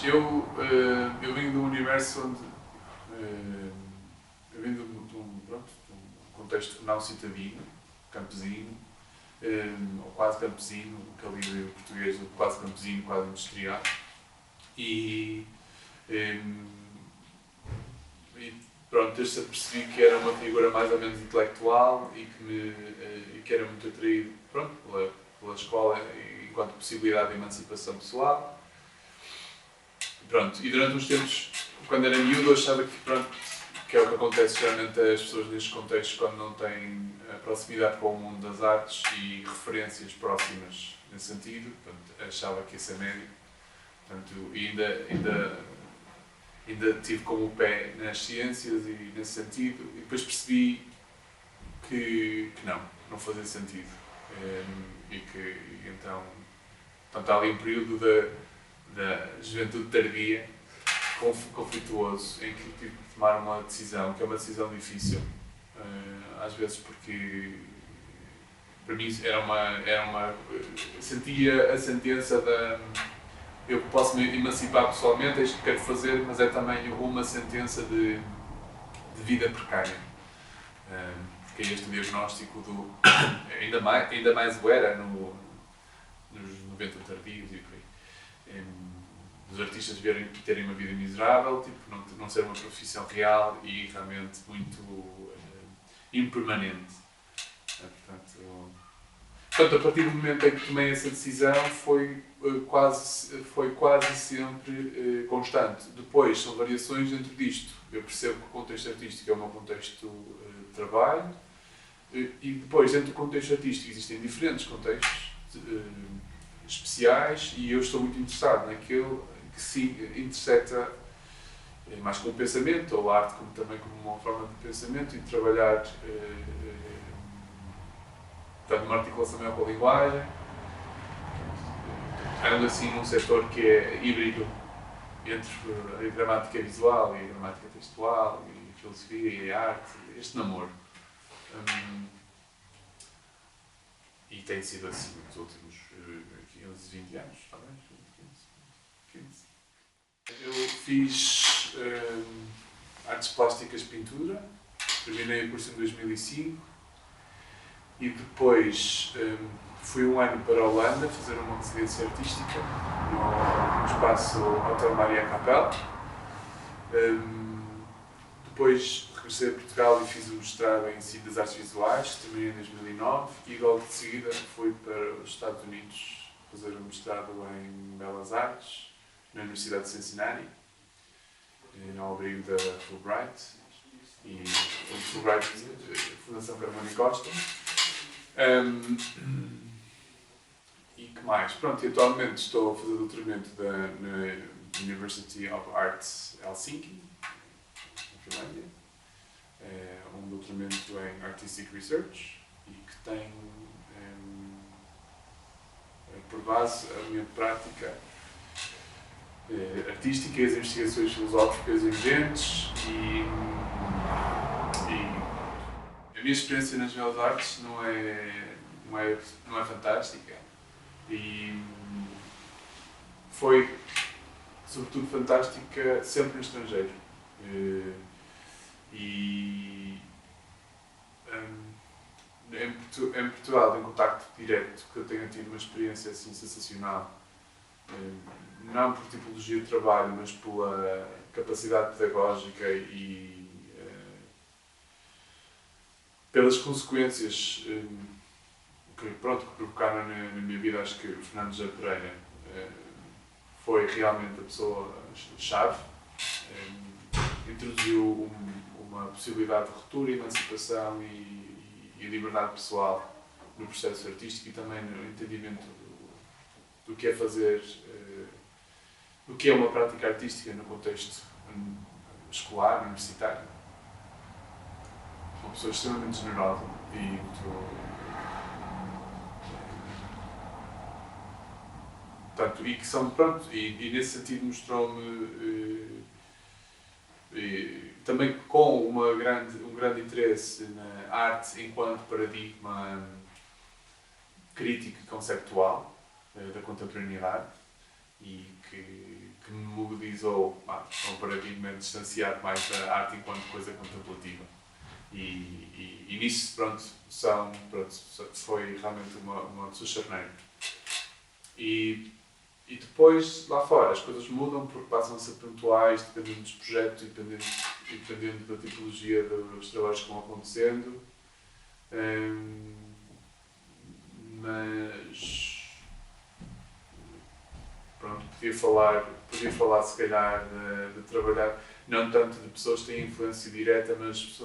Eu venho de um universo onde eu venho de um contexto não citadino, campesino, ou quase campesino, que ali o português do quase campesino, quase industrial. E, e pronto, desde que percebi que era uma figura mais ou menos intelectual e que era muito atraído pela escola enquanto possibilidade de emancipação pessoal. Pronto, e durante uns tempos, quando era miúdo, eu achava que é o que acontece geralmente às pessoas nestes contextos quando não têm a proximidade com o mundo das artes e referências próximas nesse sentido. Portanto, achava que ia ser médico. Portanto, ainda tive como o pé nas ciências e nesse sentido, e depois percebi que não fazia sentido. Então há ali um período da juventude tardia, conflituoso, em que tive que tomar uma decisão, que é uma decisão difícil, às vezes porque para mim sentia a sentença da eu posso me emancipar pessoalmente, é isto que quero fazer, mas é também uma sentença de vida precária. Que é este diagnóstico do ainda mais o era nos 90 tardios e por aí. Dos artistas terem uma vida miserável, tipo, não ser uma profissão real e realmente muito impermanente. Portanto, a partir do momento em que tomei essa decisão, foi quase sempre constante. Depois, são variações dentro disto. Eu percebo que o contexto artístico é o meu contexto de trabalho, e depois, dentro do contexto artístico, existem diferentes contextos especiais, e eu estou muito interessado naquele que se intersecta mais com o pensamento, ou a arte também como uma forma de pensamento, e de trabalhar numa articulação maior com a linguagem. Ando assim num setor que é híbrido entre a gramática visual e a gramática textual, e a filosofia e a arte, este namoro. E tem sido assim nos últimos 15, 20 anos, talvez. 15. Eu fiz artes plásticas, pintura, terminei o curso em 2005 e depois fui um ano para a Holanda fazer uma residência artística no espaço Hotel Maria Capel. Depois regressei a Portugal e fiz o mestrado em Ensino das Artes Visuais, terminei em 2009 e logo de seguida fui para os Estados Unidos fazer um mestrado em Belas Artes na Universidade de Cincinnati, no abrigo da Fulbright, e Fulbright, Fundação Carmona Costa. E que mais? Pronto, e atualmente estou a fazer doutoramento na University of Arts Helsinki, na Finlândia. Um doutoramento em Artistic Research e que tem por base a minha prática artística e as investigações filosóficas emergentes e a minha experiência nas belas artes não é fantástica e foi sobretudo fantástica sempre no estrangeiro. Em Portugal, em contacto direto, que eu tenho tido uma experiência assim sensacional, não por tipologia de trabalho, mas pela capacidade pedagógica e pelas consequências que provocaram na minha vida. Acho que o Fernando José Pereira foi realmente a pessoa-chave. Introduziu uma possibilidade de ruptura, emancipação e liberdade pessoal no processo artístico e também no entendimento do que é fazer, do que é uma prática artística no contexto escolar, universitário. Uma pessoa extremamente generosa e muito... Portanto, e que são, pronto, e nesse sentido mostrou-me também com um grande interesse na arte enquanto paradigma crítico e conceptual da contemporaneidade, e que me mobilizou a um paradigma distanciado mais da arte enquanto coisa contemplativa. E nisso, foi realmente uma pessoa charneira. E depois, lá fora, as coisas mudam porque passam a ser pontuais, dependendo dos projetos e dependendo da tipologia dos trabalhos que vão acontecendo. Mas pronto, podia falar se calhar de trabalhar, não tanto de pessoas que têm influência direta, mas de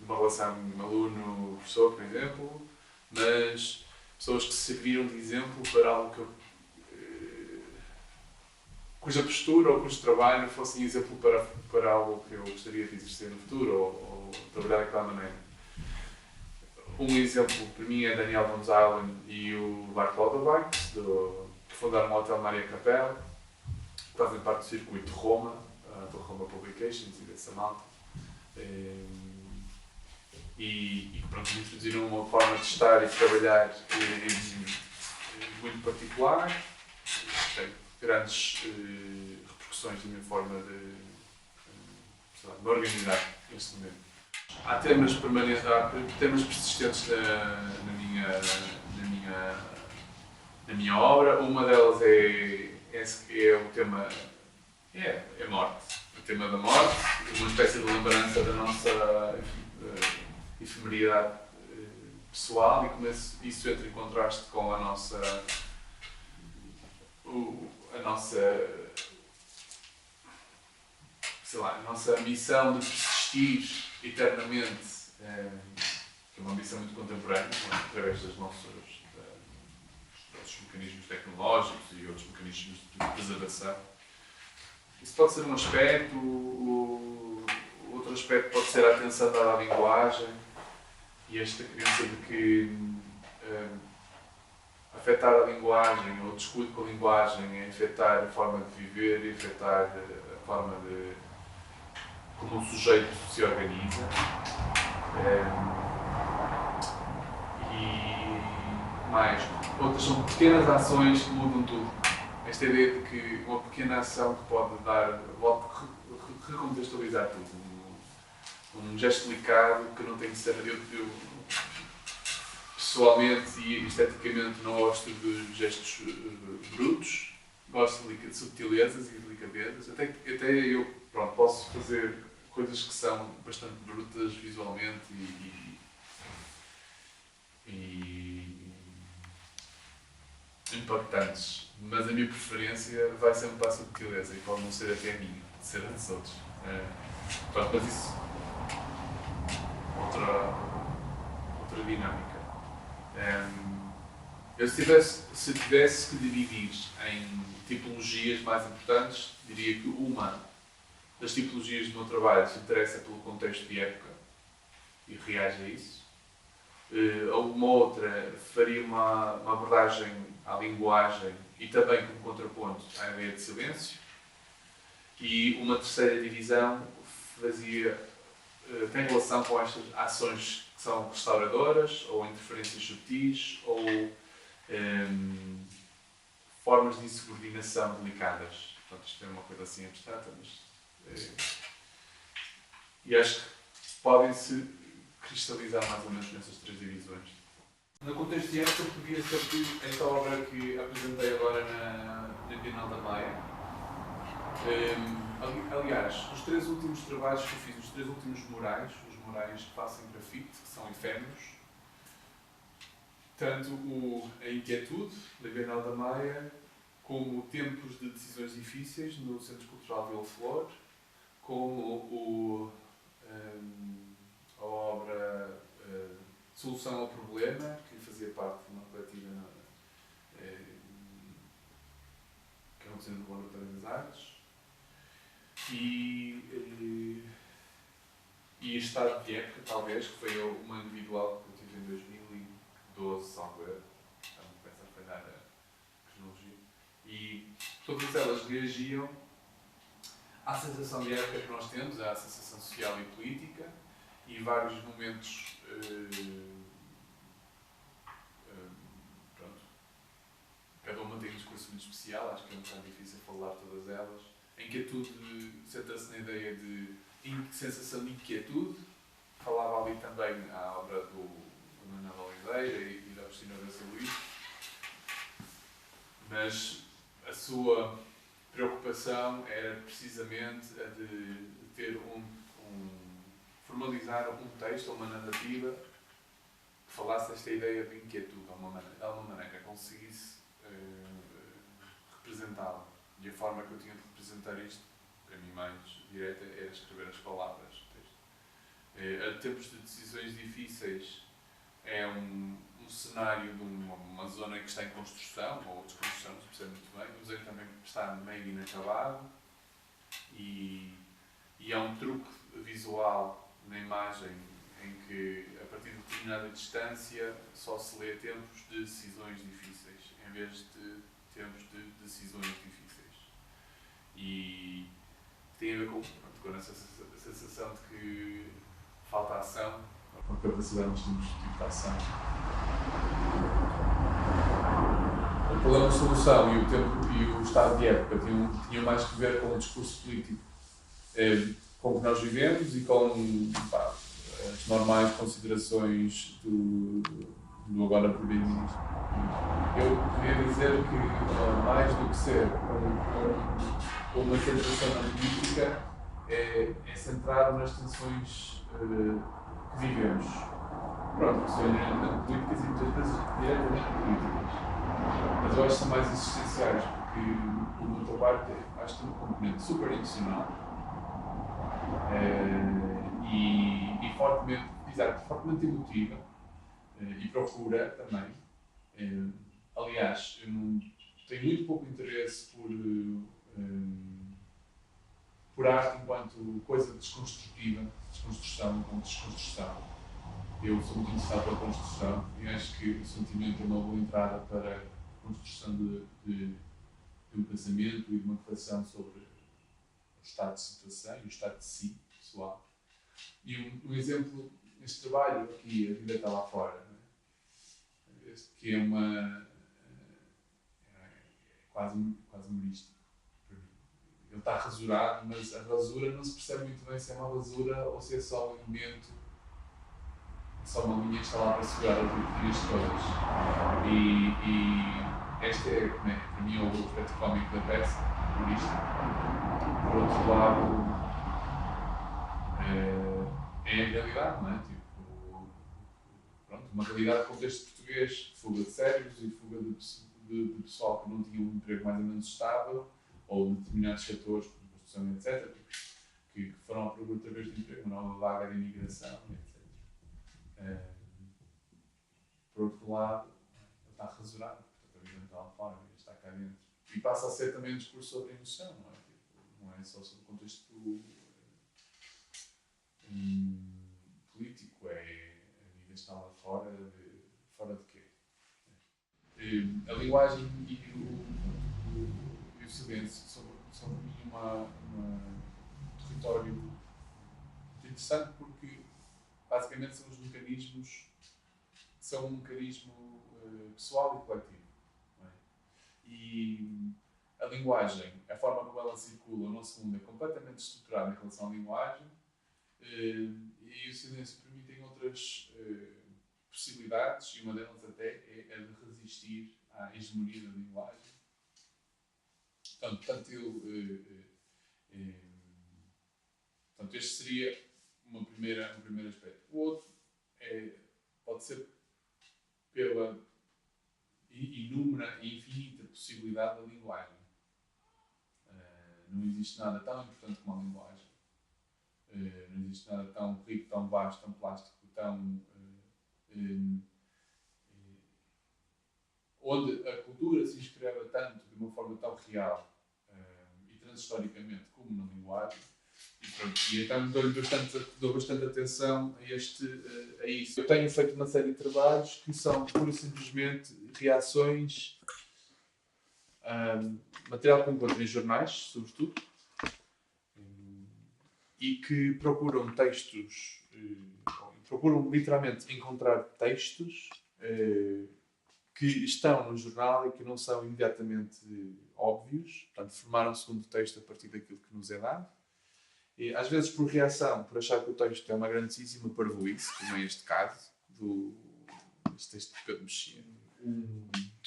uma relação aluno-professor, por exemplo, mas pessoas que serviram de exemplo para algo cuja postura ou cujo trabalho fosse exemplo para algo que eu gostaria de exercer no futuro ou trabalhar daquela maneira. Um exemplo para mim é Daniel von Zuylen e o Bart Lodewijk, que fundaram o Hotel Maria Capella, que fazem parte do circuito de Roma, do Roma Publications e dessa malta. E pronto, introduziram uma forma de estar e de trabalhar muito particular, tem grandes repercussões na minha forma de me organizar neste momento. Há temas permanentes, há temas persistentes na minha obra. Uma delas é o tema é morte, o tema da morte, uma espécie de lembrança da nossa efemeridade pessoal e como isso entra em contraste com a nossa missão de persistir eternamente, que é uma ambição muito contemporânea, através dos nossos mecanismos tecnológicos e outros mecanismos de preservação. Isso pode ser um aspecto, outro aspecto pode ser a atenção dada à linguagem e esta crença de que afetar a linguagem ou o descuido com a linguagem é afetar a forma de viver e afetar a forma de como o sujeito se organiza. E mais, outras são pequenas ações que mudam tudo. Esta ideia de que uma pequena ação que pode recontextualizar tudo. Um gesto delicado que não tem que ser. Eu pessoalmente e esteticamente não gosto de gestos brutos, gosto de subtilezas e delicadezas. Até eu posso fazer coisas que são bastante brutas visualmente e impactantes, mas a minha preferência vai sempre para a subtileza e pode não ser até a minha, pode ser a dos outros. Mas isso outra dinâmica. Eu se tivesse que dividir em tipologias mais importantes, diria que uma das tipologias do meu trabalho se interessa pelo contexto de época e reage a isso. Uma outra faria uma abordagem à linguagem e também como contraponto à ideia de silêncio. E uma terceira divisão tem relação com estas ações que são restauradoras ou interferências sutis ou formas de insubordinação delicadas. Portanto, isto é uma coisa assim abstrata, mas e acho que podem-se cristalizar mais ou menos nessas três divisões. No contexto de época, podia ser que esta obra que apresentei agora na Bienal da Maia, aliás, os três últimos trabalhos que eu fiz, os três últimos murais, os murais que faço em grafite, que são efêmeros, tanto a Inquietude, da Bienal da Maia, como Tempos de Decisões Difíceis, no Centro Cultural Vila Flor, como a obra Solução ao Problema, que fazia parte de uma coletiva que é um centro de laboratório das artes, e Estado de Época, talvez, que foi uma individual que eu tive em 2012, salvo erro, então começa a falhar a cronologia, e todas elas reagiam à sensação de época que nós temos, à sensação social e política, e vários momentos cada uma tem um discurso fosse muito especial, acho que é um bocado difícil falar todas elas. A inquietude senta-se na ideia de sensação de inquietude. Falava ali também a obra do Manuel Oliveira e da Agostina Bessa Luís, mas a sua preocupação era precisamente a de ter formalizar um texto ou uma narrativa que falasse desta ideia de inquietude, de alguma maneira, conseguisse representá-la. E a forma que eu tinha de representar isto, para mim mais direta, era escrever as palavras do texto. A tempos de decisões difíceis é um cenário de uma zona que está em construção, ou desconstrução, não se percebe muito bem, mas que também está meio inacabado, e é um truque visual na imagem em que, a partir de determinada distância, só se lê tempos de decisões difíceis, em vez de tempos de decisões difíceis. E tem a ver com essa sensação de que falta ação, com a capacidade dos tempos de ação. O problema-solução e o tempo e o estado de época tinham mais que ver com o discurso político com que nós vivemos e com as normais considerações do agora Primeiro-Ministro. Eu queria dizer que, mais do que ser uma centração na política, é centrar nas tensões que vivemos. Pronto, que são inerentemente políticas e muitas vezes diretamente políticas. Mas eu acho que são mais existenciais, porque, por outra parte, acho que tem um componente super emocional e fortemente emotiva e procura também. Aliás, eu tenho muito pouco interesse por arte enquanto coisa desconstrutiva, desconstrução enquanto desconstrução. Eu sou muito interessado pela construção e acho que o sentimento é uma boa entrada para a construção de um pensamento e de uma reflexão sobre o estado de situação e o estado de si, pessoal. E um exemplo, este trabalho aqui, A Vida Está Lá Fora, né? Este, que é quase humorístico para mim. Ele está rasurado, mas a rasura não se percebe muito bem se é uma rasura ou se é só um elemento, só uma linha que está lá para segurar as linhas todas. E este é, para mim, o aspecto cómico da peça, humorístico. Por outro lado, é a realidade, não é? Tipo, pronto, uma realidade com contexto português, fuga de cérebros e fuga de pessoal que não tinha um emprego mais ou menos estável, ou de determinados setores, como construção, etc., que foram à procura através de emprego, uma nova vaga de imigração, etc. Por outro lado, ele está rasurado, portanto a vida está lá fora, ele está cá dentro. E passa a ser também um discurso sobre a emoção, não é? Tipo, não é só sobre o contexto político, a vida está lá fora, fora de quê? A linguagem e o silêncio são para mim um território muito interessante, porque basicamente são os mecanismos, são um mecanismo pessoal e coletivo. Não é? E a linguagem, a forma como ela circula, o nosso mundo é completamente estruturado em relação à linguagem, e o silêncio para mim tem outras possibilidades, e uma delas até é a de resistir à hegemonia da linguagem. Portanto, este seria um primeiro aspecto. O outro pode ser pela inúmera e infinita possibilidade da linguagem. Não existe nada tão importante como a linguagem. Não existe nada tão rico, tão vasto, tão plástico, onde a cultura se inscreve tanto de uma forma tão real e transhistoricamente como na linguagem. E então dou bastante atenção a isso. Eu tenho feito uma série de trabalhos que são pura e simplesmente reações, material que encontro em jornais, sobretudo, e que procuram procuram literalmente encontrar textos que estão no jornal e que não são imediatamente óbvios. Portanto, formar um segundo texto a partir daquilo que nos é dado. E, às vezes por reação, por achar que o texto é uma grandíssima parvoíce, como é este caso, deste texto de Pedro Mexia.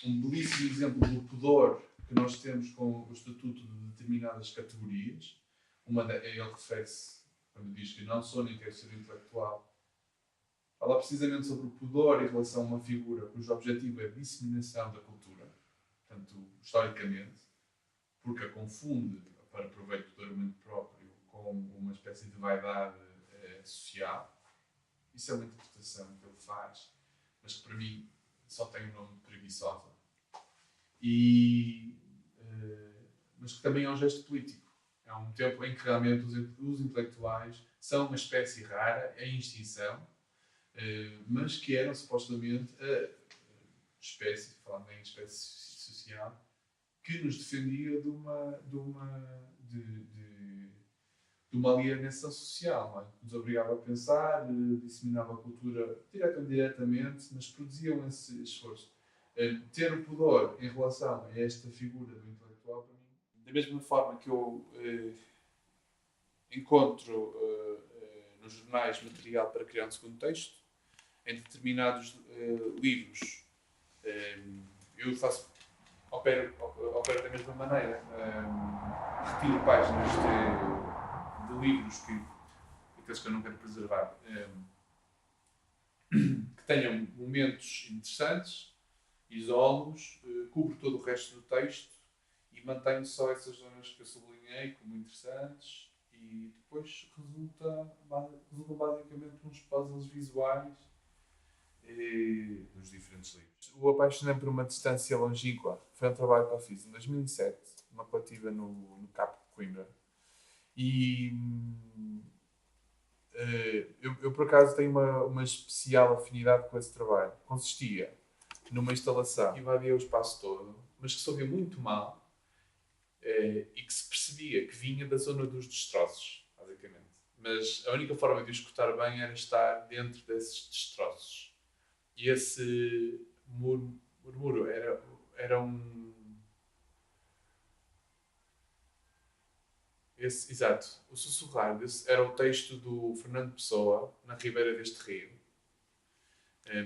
Um belíssimo exemplo do pudor que nós temos com o estatuto de determinadas categorias. Ele refere-se, quando diz que não sou nem quero ser intelectual, fala precisamente sobre o pudor em relação a uma figura cujo objetivo é a disseminação da cultura, portanto, historicamente, porque a confunde para proveito do argumento próprio com uma espécie de vaidade social. Isso é uma interpretação que ele faz, mas que para mim só tem o nome de preguiçosa. Mas que também é um gesto político. É um tempo em que realmente os intelectuais são uma espécie rara, em extinção, mas que eram supostamente a espécie, falando em espécie social, que nos defendia de uma alienação social, não é? Que nos obrigava a pensar, disseminava a cultura direta ou indiretamente, mas produziam esse esforço. Ter o pudor em relação a esta figura do intelectual, para mim, da mesma forma que eu encontro nos jornais material para criar um segundo texto, em determinados livros, eu opero da mesma maneira. Retiro páginas de livros aqueles que eu não quero preservar, que tenham momentos interessantes, isolo-os, cubro todo o resto do texto e mantenho só essas zonas que eu sublinhei como interessantes, e depois resultam basicamente uns puzzles visuais nos diferentes livros. O Apaixonei por uma Distância Longínqua foi um trabalho que eu fiz em 2007, uma coletiva no Capo de Coimbra. E eu por acaso tenho uma especial afinidade com esse trabalho. Consistia numa instalação que invadia o espaço todo, mas que se ouvia muito mal, e que se percebia que vinha da zona dos destroços, basicamente. Mas a única forma de o escutar bem era estar dentro desses destroços. E esse murmúrio era um... Exato. O sussurrar era o texto do Fernando Pessoa, Na Ribeira deste Rio,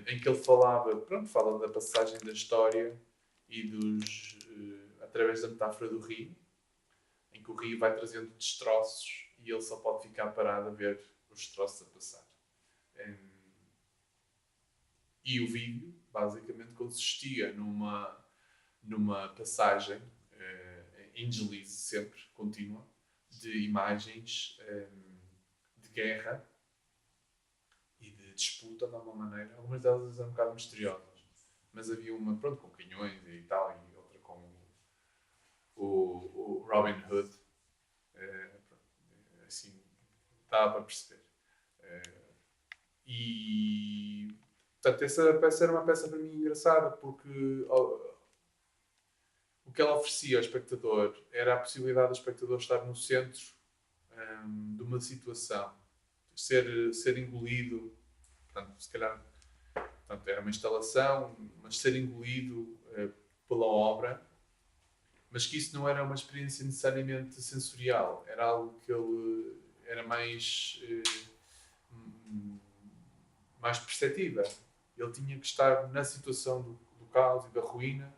em que ele fala da passagem da história e através da metáfora do rio, em que o rio vai trazendo destroços e ele só pode ficar parado a ver os destroços a passar. E o vídeo, basicamente, consistia numa passagem em deslize sempre, contínua, de imagens de guerra e de disputa, de alguma maneira. Algumas delas eram um bocado misteriosas, mas havia uma, com canhões e tal, e outra com o Robin Hood. Assim, dava para perceber. E, portanto, essa peça era uma peça para mim engraçada, porque o que ela oferecia ao espectador era a possibilidade do espectador estar no centro de uma situação, ser engolido. Portanto, se calhar, era uma instalação, mas ser engolido pela obra, mas que isso não era uma experiência necessariamente sensorial, era algo que ele era mais perceptível. Ele tinha que estar na situação do caos e da ruína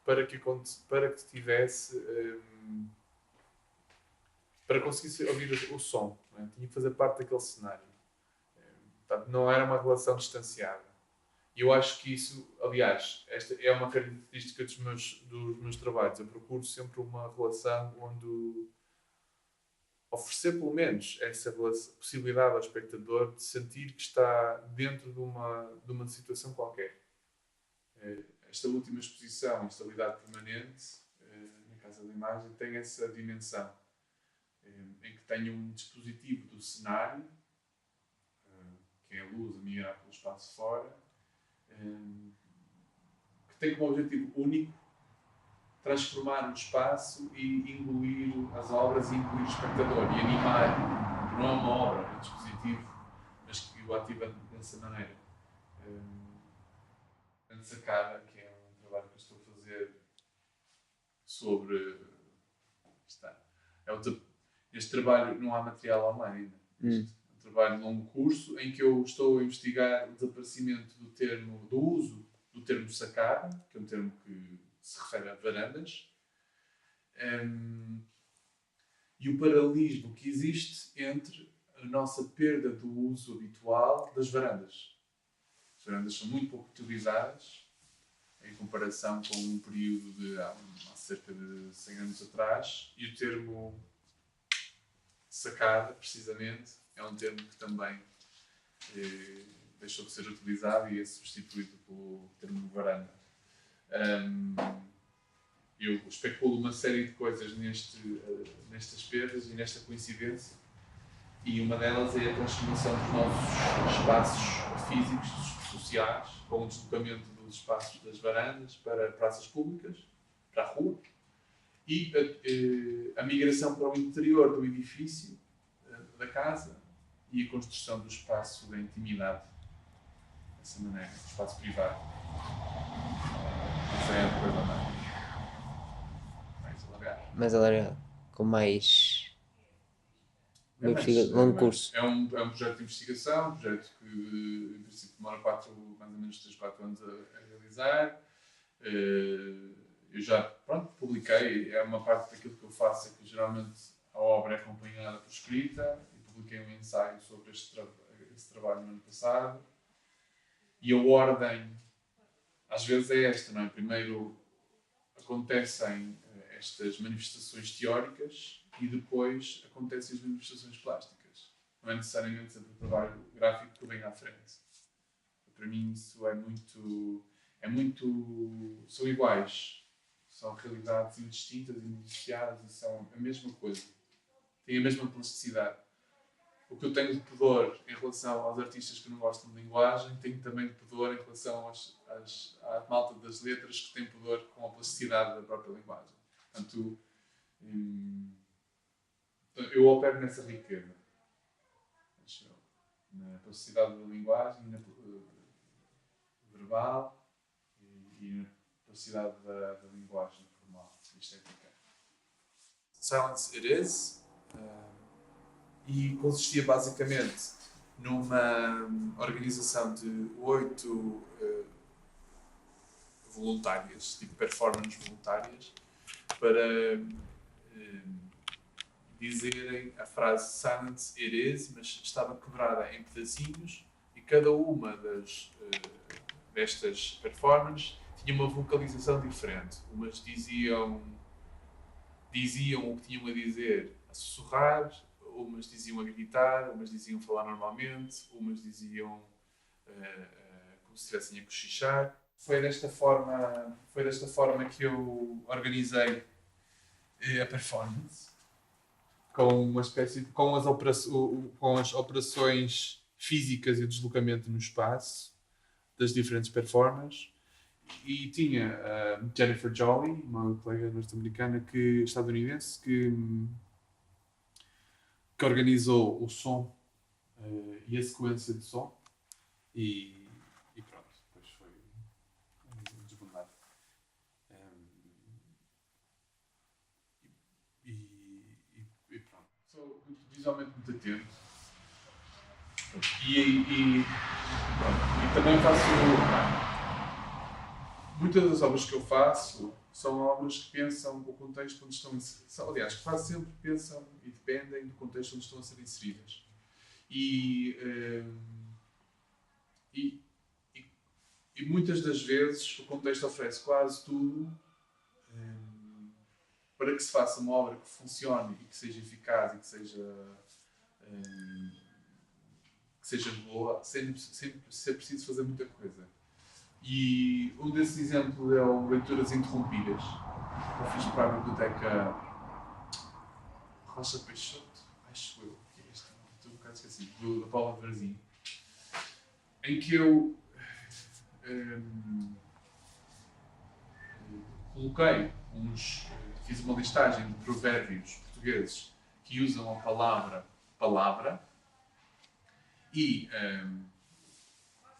para que tivesse, para conseguir ouvir o som, não é? Tinha que fazer parte daquele cenário. Portanto, não era uma relação distanciada. E eu acho que isso, aliás, esta é uma característica dos meus trabalhos. Eu procuro sempre uma relação onde oferecer pelo menos essa possibilidade ao espectador de sentir que está dentro de uma situação qualquer. Esta última exposição, Instabilidade Permanente, na Casa da Imagem, tem essa dimensão, em que tem um dispositivo do cenário, que é a luz a migrar pelo espaço fora, que tem como objetivo único transformar o espaço e engolir as obras e engolir o espectador e animar. Não é uma obra, é um dispositivo, mas que o ativa dessa maneira. Sacada, que é trabalho que eu estou a fazer sobre... Está. Este trabalho não há material online ainda. Este é um trabalho de longo curso em que eu estou a investigar o desaparecimento do uso do termo sacada, que é um termo que se refere a varandas, e o paralelismo que existe entre a nossa perda do uso habitual das varandas. As varandas são muito pouco utilizadas em comparação com um período de há cerca de 100 anos atrás, e o termo sacada, precisamente, é um termo que também deixou de ser utilizado e é substituído pelo termo varanda. Eu especulo uma série de coisas nestas perdas e nesta coincidência, e uma delas é a transformação dos nossos espaços físicos, sociais, com o deslocamento dos espaços das varandas para praças públicas, para a rua, e a migração para o interior do edifício, da casa, e a construção do espaço da intimidade, dessa maneira, do espaço privado. Essa é a coisa mais alargada. Mais alargado, com mais... longo curso. É um projeto de investigação, um projeto que, em princípio, demora mais ou menos 3-4 anos a realizar. Eu já, publiquei, é uma parte daquilo que eu faço, é que geralmente a obra é acompanhada por escrita, e publiquei um ensaio sobre esse trabalho no ano passado. E a ordem, às vezes, é esta, não é? Primeiro acontecem estas manifestações teóricas e depois acontecem as manifestações plásticas. Não é necessariamente sempre o trabalho gráfico que vem à frente. Para mim isso é muito... são iguais. São realidades indistintas e indissociadas e são a mesma coisa. Têm a mesma plasticidade. O que eu tenho de pudor em relação aos artistas que não gostam de linguagem, tenho também de pudor em relação à malta das letras que tem pudor com a plasticidade da própria linguagem. Portanto, eu opero nessa riqueza. Na plasticidade da linguagem, na verbal e na plasticidade da linguagem formal e estética. Silence It Is. E consistia basicamente numa organização de 8 voluntárias, tipo performance voluntárias, para dizerem a frase Silence It Is, mas estava quebrada em pedacinhos, e cada uma destas performances tinha uma vocalização diferente. Umas diziam o que tinham a dizer a sussurrar, umas diziam a gritar, umas diziam falar normalmente, umas diziam como se estivessem a cochichar. Foi desta forma que eu organizei a performance, com as operações físicas e o deslocamento no espaço das diferentes performances. E tinha a Jennifer Jolly, uma colega norte-americana, estadunidense, que organizou o som e a sequência de som, e pronto, depois foi desbandado. E pronto. Sou visualmente muito atento. E também faço... Muitas das obras que eu faço são obras que pensam o contexto onde estão inseridas. Aliás, que quase sempre pensam e dependem do contexto onde estão a ser inseridas. E muitas das vezes o contexto oferece quase tudo para que se faça uma obra que funcione e que seja eficaz e que seja boa, sem ser preciso fazer muita coisa. E um desses exemplos é o Leituras Interrompidas, que eu fiz para a biblioteca Rocha Peixoto, acho eu, que é este, estou um bocado esquecido, da Paula Varzim, em que eu fiz uma listagem de provérbios portugueses que usam a palavra, e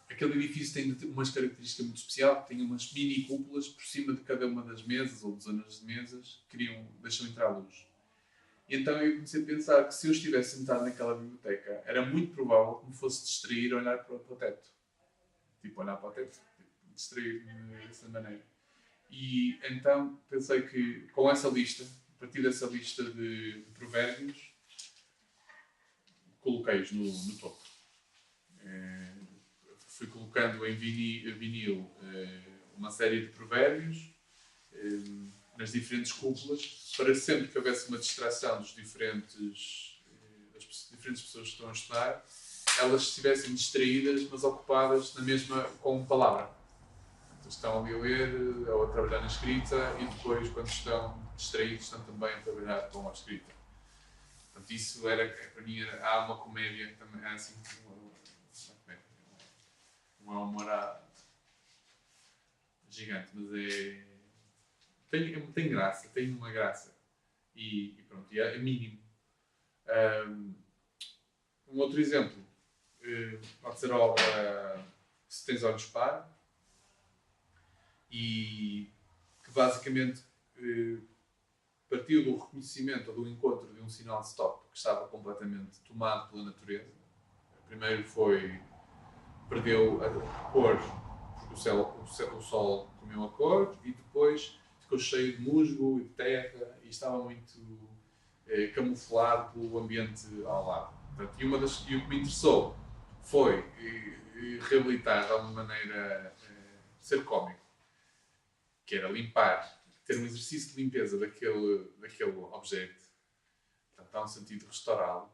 aquele edifício tem umas características muito especiais, tem umas mini cúpulas por cima de cada uma das mesas ou de zonas de mesas que deixam entrar luz. E então eu comecei a pensar que se eu estivesse sentado naquela biblioteca, era muito provável que me fosse distrair a olhar para o teto. Tipo, olhar para o teto, tipo, distrair-me dessa maneira. E então pensei que com essa lista, a partir dessa lista de provérbios, coloquei-os no topo. Fui colocando em vinil uma série de provérbios nas diferentes cúpulas, para sempre que houvesse uma distração das diferentes pessoas que estão a estudar, elas estivessem distraídas, mas ocupadas na mesma com palavra. Então, estão ali a ler ou a trabalhar na escrita, e depois, quando estão distraídos, estão também a trabalhar com a escrita. Portanto, isso era, para mim, há uma comédia também, há assim um humor gigante, mas tem graça, tem uma graça. E pronto, e é mínimo. Um outro exemplo pode ser a obra Se Tens Olhos Para, e que basicamente partiu do reconhecimento ou do encontro de um sinal de stop que estava completamente tomado pela natureza. Primeiro perdeu a cor, porque o sol comeu a cor, e depois ficou cheio de musgo e de terra e estava muito camuflado pelo ambiente ao lado. Portanto, e o que me interessou foi reabilitar de alguma maneira, ser cómico, que era limpar, ter um exercício de limpeza daquele objeto. Portanto, dá um sentido de restaurá-lo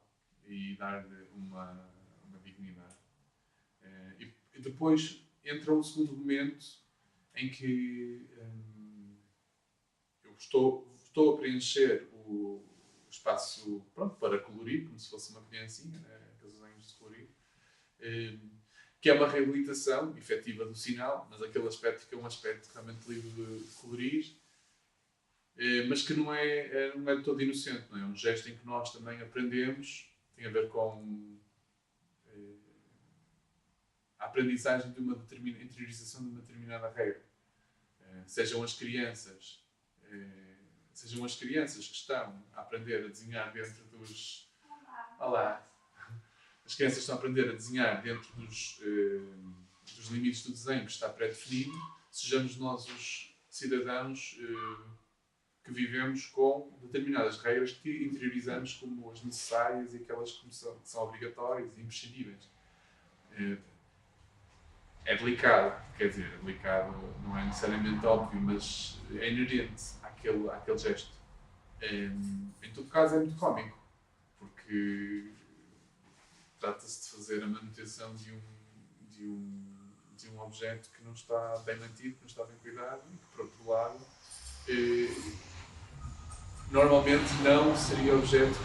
e dar-lhe uma dignidade. E depois entra um segundo momento em que eu estou a preencher o espaço, pronto, para colorir, como se fosse uma criancinha, né? Aqueles desenhos de colorir, que é uma reabilitação efetiva do sinal, mas aquele aspecto que é um aspecto realmente livre de colorir, mas que não é todo inocente, não é? É um gesto em que nós também aprendemos, tem a ver com a aprendizagem de uma interiorização de uma determinada regra. Sejam as crianças que estão a aprender a desenhar dentro dos... Olá! As crianças estão a aprender a desenhar dentro dos limites do desenho que está pré-definido, sejamos nós os cidadãos que vivemos com determinadas regras que interiorizamos como as necessárias e aquelas que são obrigatórias e imprescindíveis. É delicado, quer dizer, delicado não é necessariamente óbvio, mas é inerente àquele gesto. Em todo caso é muito cómico, porque trata-se de fazer a manutenção de um objeto que não está bem mantido, que não está bem cuidado, e que, por outro lado, normalmente não seria objeto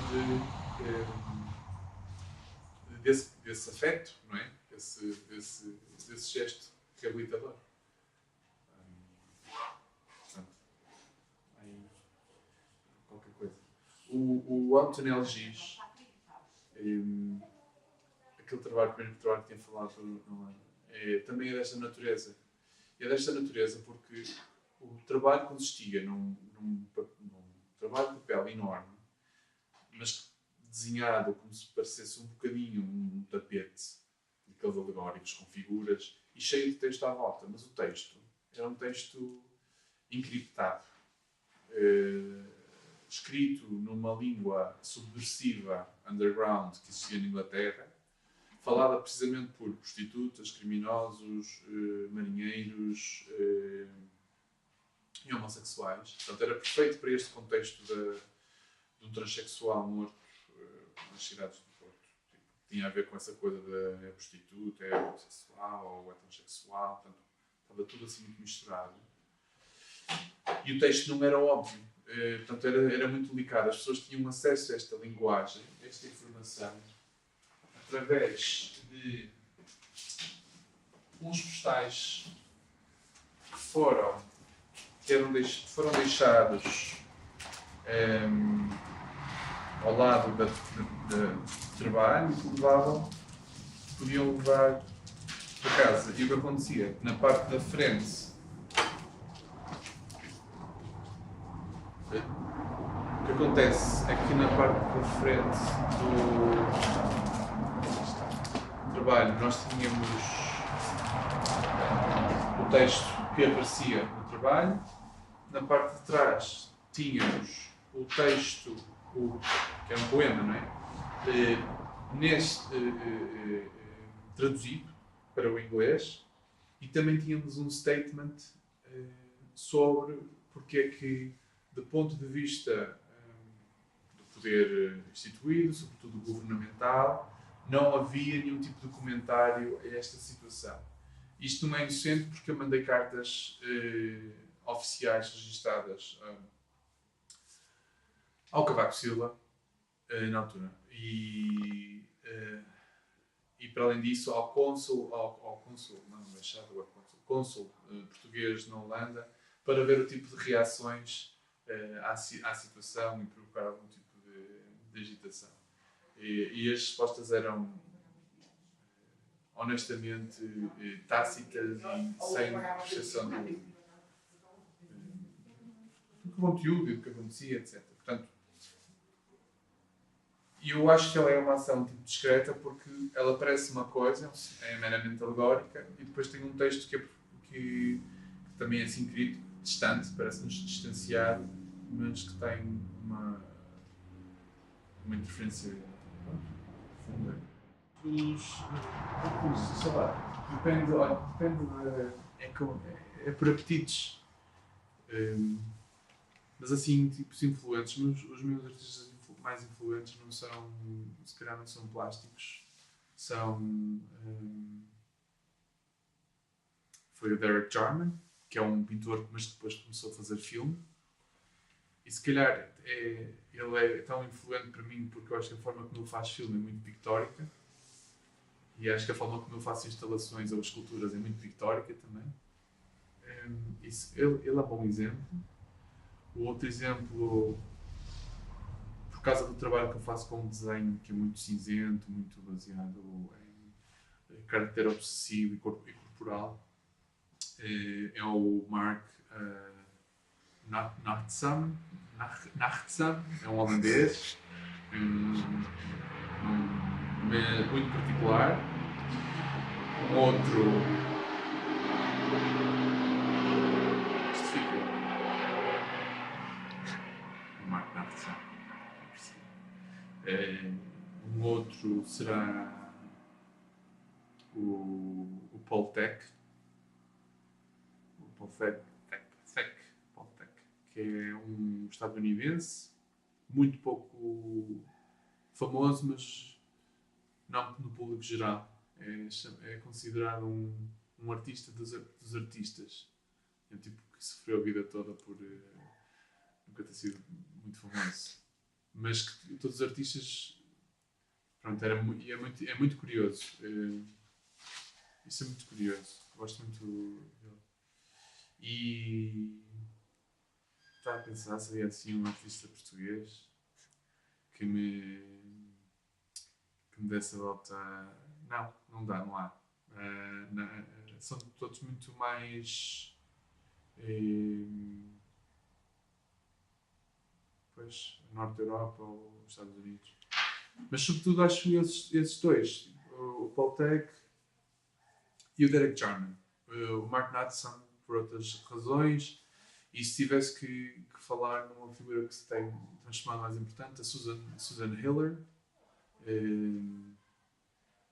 desse afeto, não é? Desse gesto reabilitador. Portanto, aí qualquer coisa. O Antonel Giz, aquele primeiro trabalho que tinha falado, também é desta natureza. E é desta natureza porque o trabalho consistia num trabalho de papel enorme, mas desenhado como se parecesse um bocadinho um tapete, aqueles alegóricos com figuras, e cheio de texto à volta. Mas o texto era um texto encriptado, escrito numa língua subversiva, underground, que existia na Inglaterra, falada precisamente por prostitutas, criminosos, marinheiros e homossexuais. Portanto, era perfeito para este contexto de um transexual morto nas cidades do Porto. Tipo, tinha a ver com essa coisa de é prostituta, é homossexual ou é transexual. Portanto, estava tudo assim muito misturado. E o texto não era óbvio. Portanto, era muito delicado. As pessoas tinham acesso a esta linguagem, a esta informação, através de uns postais que foram deixados ao lado do trabalho, que podiam levar por acaso, e o que acontecia? Na parte da frente, o que acontece é que na parte da frente do trabalho nós tínhamos o texto que aparecia no trabalho, na parte de trás tínhamos o texto, que é um poema, não é? Traduzido para o inglês, e também tínhamos um statement sobre porque é que, do ponto de vista do poder instituído, sobretudo governamental, não havia nenhum tipo de comentário a esta situação. Isto não é inocente porque eu mandei cartas oficiais registadas ao Cavaco Silva na altura. E para além disso, ao cônsul, não, embaixador, cônsul português na Holanda, para ver o tipo de reações à situação e provocar algum tipo de agitação. E as respostas eram honestamente tácitas e sem percepção do conteúdo e do que acontecia, etc. Portanto, eu acho que ela é uma ação tipo discreta porque ela parece uma coisa, é meramente alegórica, e depois tem um texto que também é assim crítico, distante, parece-nos distanciado, mas que tem uma interferência profunda. Sei lá, depende é por apetites. Mas assim, tipo, os influentes, os meus artistas mais influentes não são, se calhar não são plásticos, são... foi o Derek Jarman, que é um pintor, mas depois começou a fazer filme. E se calhar ele é tão influente para mim porque eu acho que a forma como ele faz filme é muito pictórica. E acho que a forma como eu faço instalações ou esculturas é muito pictórica também. Ele é um bom exemplo. O outro exemplo, por causa do trabalho que eu faço com o desenho, que é muito cinzento, muito baseado em caráter obsessivo e corporal, é o Mark Nachtsam, é um holandês, muito particular. Um outro, isto fica, o Mark Nachtsam, um outro será o Paul Thek, que é um estadunidense, muito pouco famoso, mas não no público geral. É considerado um artista dos artistas. É um tipo que sofreu a vida toda por nunca ter sido muito famoso. Mas que todos os artistas, pronto, é muito curioso. Isso é muito curioso. Gosto muito dele. E estava a pensar se havia assim um artista português que me desse a volta. Não dá, não há. São todos muito mais pois, Norte da Europa ou Estados Unidos. Mas sobretudo acho esses dois, o Paul Thek e o Derek Jarman. O Mark Natson por outras razões, e se tivesse que falar numa figura que se tem transformado mais importante, a Susan Hiller.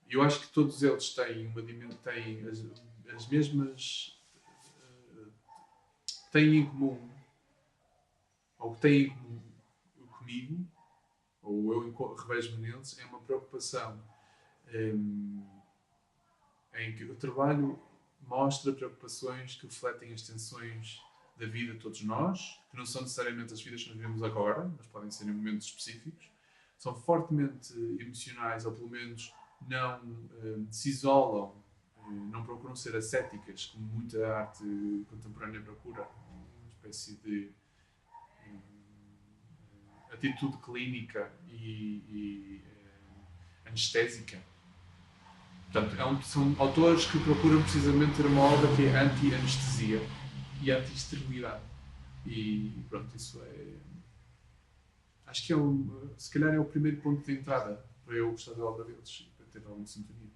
Eu acho que todos eles têm as mesmas, têm em comum, ou têm em comum comigo, ou eu revejo-me neles, é uma preocupação em que o trabalho mostra preocupações que refletem as tensões da vida de todos nós, que não são necessariamente as vidas que nós vivemos agora, mas podem ser em momentos específicos, são fortemente emocionais, ou pelo menos não se isolam, não procuram ser ascéticas, como muita arte contemporânea procura, uma espécie de atitude clínica e anestésica. Portanto, são autores que procuram precisamente ter uma obra que é anti-anestesia e anti-esterilidade. E pronto, isso é... Acho que se calhar é o primeiro ponto de entrada para eu gostar da obra deles, para ter alguma sintonia.